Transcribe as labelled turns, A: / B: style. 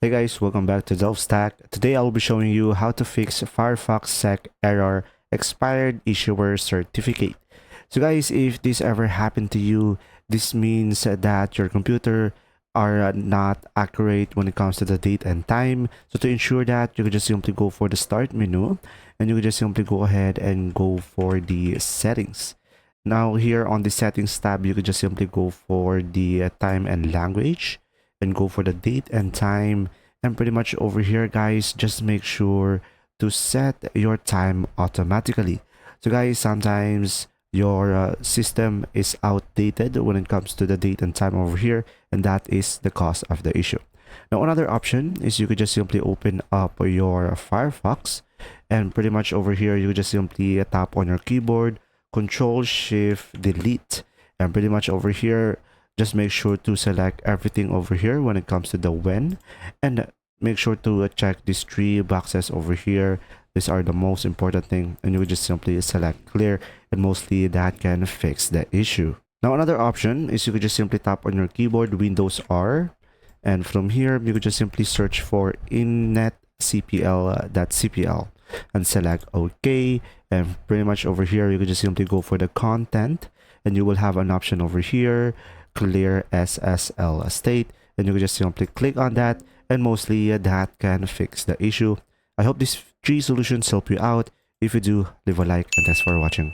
A: Hey guys, welcome back to DelveStack. Today I'll be showing you how to fix Firefox sec error expired issuer certificate. So guys, if this ever happened to you, this means that your computer are not accurate when it comes to the date and time. So to ensure that, you can just simply go for the start menu and you can just simply go ahead and go for the settings. Now here on the settings tab, you can just simply go for the time and language and go for the date and time, and pretty much over here guys, just make sure to set your time automatically. So guys, sometimes your system is outdated when it comes to the date and time over here, and that is the cause of the issue. Now another option is you could just simply open up your Firefox, and pretty much over here you just simply tap on your keyboard Control Shift Delete, and pretty much over here just make sure to select everything over here when it comes to the when, and make sure to check these three boxes over here. These are the most important thing, and you would just simply select clear, and mostly that can fix the issue. Now another option is you could just simply tap on your keyboard Windows R, and from here you could just simply search for innetcpl.cpl and select OK, and pretty much over here you could just simply go for the content, and you will have an option over here clear SSL State, and you can just simply click on that, and mostly that can fix the issue. I hope these three solutions help you out. If you do, leave a like, and thanks for watching.